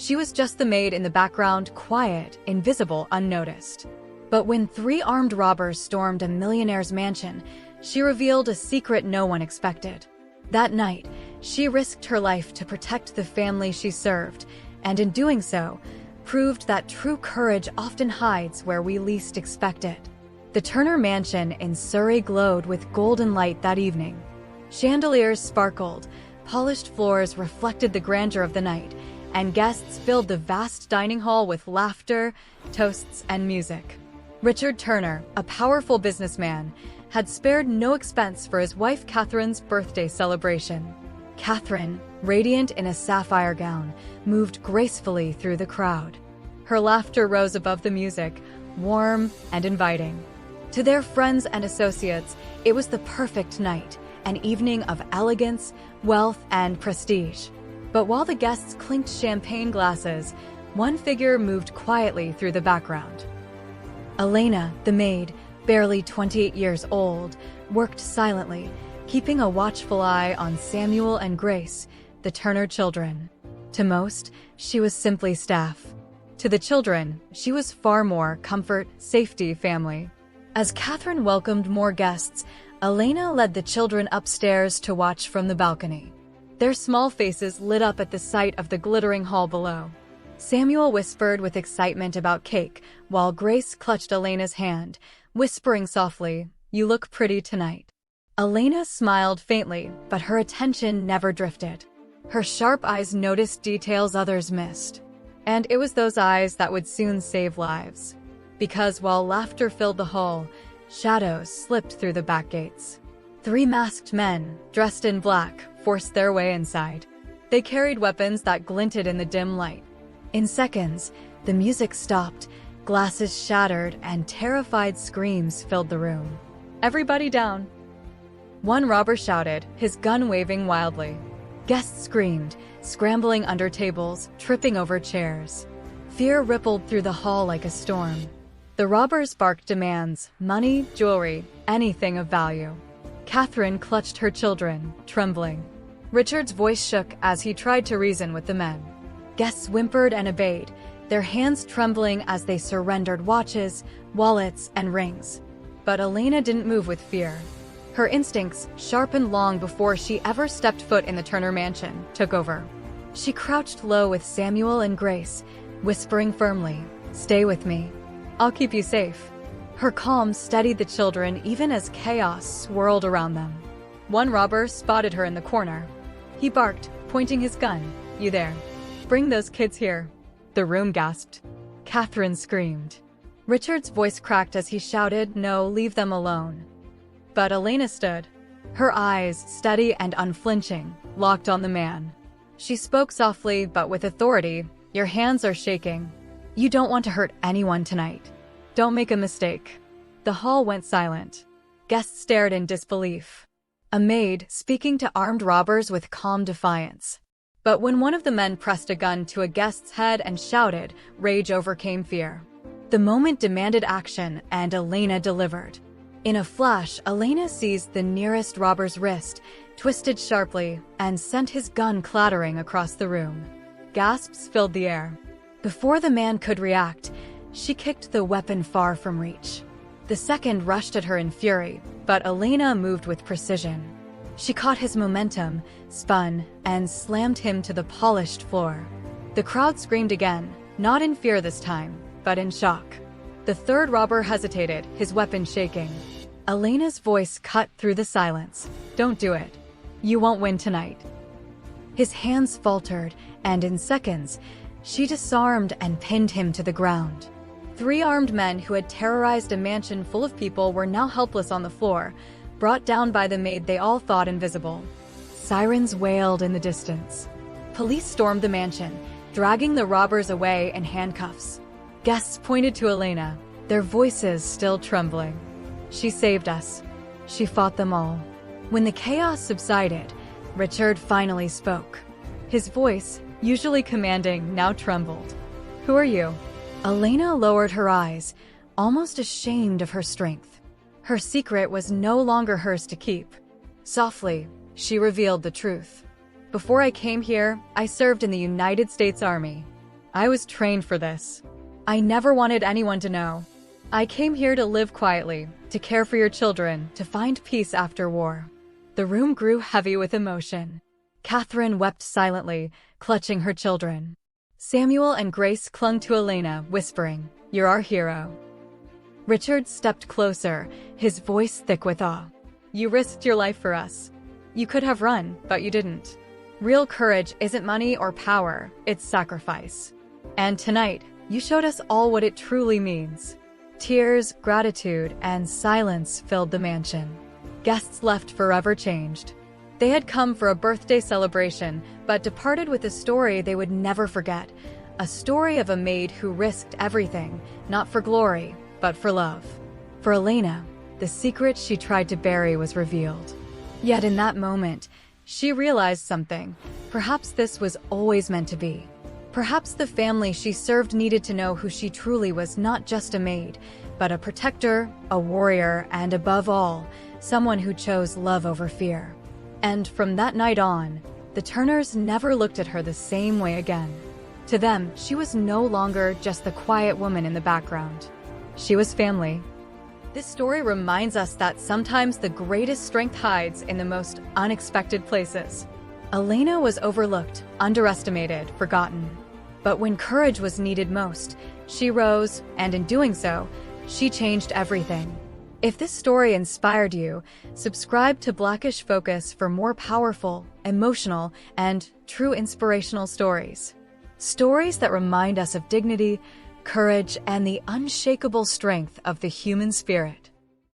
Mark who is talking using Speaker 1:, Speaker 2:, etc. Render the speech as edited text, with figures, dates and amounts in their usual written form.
Speaker 1: She was just the maid in the background, quiet, invisible, unnoticed. But when 3 armed robbers stormed a millionaire's mansion, she revealed a secret no one expected. That night, she risked her life to protect the family she served, and in doing so, proved that true courage often hides where we least expect it. The Turner mansion in Surrey glowed with golden light that evening. Chandeliers sparkled, polished floors reflected the grandeur of the night, and guests filled the vast dining hall with laughter, toasts, and music. Richard Turner, a powerful businessman, had spared no expense for his wife Catherine's birthday celebration. Catherine, radiant in a sapphire gown, moved gracefully through the crowd. Her laughter rose above the music, warm and inviting. To their friends and associates, it was the perfect night, an evening of elegance, wealth, and prestige. But while the guests clinked champagne glasses, one figure moved quietly through the background. Elena, the maid, barely 28 years old, worked silently, keeping a watchful eye on Samuel and Grace, the Turner children. To most, she was simply staff. To the children, she was far more: comfort, safety, family. As Catherine welcomed more guests, Elena led the children upstairs to watch from the balcony. Their small faces lit up at the sight of the glittering hall below. Samuel whispered with excitement about cake, while Grace clutched Elena's hand, whispering softly, "You look pretty tonight." Elena smiled faintly, but her attention never drifted. Her sharp eyes noticed details others missed. And it was those eyes that would soon save lives. Because while laughter filled the hall, shadows slipped through the back gates. 3 masked men, dressed in black, forced their way inside. They carried weapons that glinted in the dim light. In seconds, the music stopped, glasses shattered, and terrified screams filled the room. "Everybody down!" One robber shouted, his gun waving wildly. Guests screamed, scrambling under tables, tripping over chairs. Fear rippled through the hall like a storm. The robbers barked demands: money, jewelry, anything of value. Catherine clutched her children, trembling. Richard's voice shook as he tried to reason with the men. Guests whimpered and obeyed, their hands trembling as they surrendered watches, wallets, and rings. But Elena didn't move with fear. Her instincts, sharpened long before she ever stepped foot in the Turner mansion, took over. She crouched low with Samuel and Grace, whispering firmly, "Stay with me. I'll keep you safe." Her calm steadied the children even as chaos swirled around them. One robber spotted her in the corner. He barked, pointing his gun, "You there. Bring those kids here." The room gasped. Catherine screamed. Richard's voice cracked as he shouted, "No, leave them alone." But Elena stood, her eyes steady and unflinching, locked on the man. She spoke softly but with authority, "Your hands are shaking. You don't want to hurt anyone tonight. Don't make a mistake." The hall went silent. Guests stared in disbelief. A maid speaking to armed robbers with calm defiance. But when one of the men pressed a gun to a guest's head and shouted, rage overcame fear. The moment demanded action, and Elena delivered. In a flash, Elena seized the nearest robber's wrist, twisted sharply, and sent his gun clattering across the room. Gasps filled the air. Before the man could react, she kicked the weapon far from reach. The second rushed at her in fury, but Elena moved with precision. She caught his momentum, spun, and slammed him to the polished floor. The crowd screamed again, not in fear this time, but in shock. The third robber hesitated, his weapon shaking. Elena's voice cut through the silence. "Don't do it. You won't win tonight." His hands faltered, and in seconds, she disarmed and pinned him to the ground. 3 armed men who had terrorized a mansion full of people were now helpless on the floor, brought down by the maid they all thought invisible. Sirens wailed in the distance. Police stormed the mansion, dragging the robbers away in handcuffs. Guests pointed to Elena, their voices still trembling. "She saved us. She fought them all." When the chaos subsided, Richard finally spoke. His voice, usually commanding, now trembled. "Who are you?" Elena lowered her eyes, almost ashamed of her strength. Her secret was no longer hers to keep. Softly, she revealed the truth. "Before I came here, I served in the United States Army." I was trained for this. I never wanted anyone to know. I came here to live quietly, to care for your children, to find peace after war." The room grew heavy with emotion. Catherine wept silently, clutching her children. Samuel and Grace clung to Elena, whispering, "You're our hero." Richard stepped closer, his voice thick with awe. "You risked your life for us. You could have run, but you didn't. Real courage isn't money or power, it's sacrifice. And tonight, you showed us all what it truly means." Tears, gratitude, and silence filled the mansion. Guests left forever changed. They had come for a birthday celebration, but departed with a story they would never forget. A story of a maid who risked everything, not for glory, but for love. For Elena, the secret she tried to bury was revealed. Yet in that moment, she realized something. Perhaps this was always meant to be. Perhaps the family she served needed to know who she truly was, not just a maid, but a protector, a warrior, and above all, someone who chose love over fear. And from that night on, the Turners never looked at her the same way again. To them, she was no longer just the quiet woman in the background. She was family. This story reminds us that sometimes the greatest strength hides in the most unexpected places. Elena was overlooked, underestimated, forgotten. But when courage was needed most, she rose, and in doing so, she changed everything. If this story inspired you, subscribe to Blackish Focus for more powerful, emotional, and true inspirational stories. Stories that remind us of dignity, courage, and the unshakable strength of the human spirit.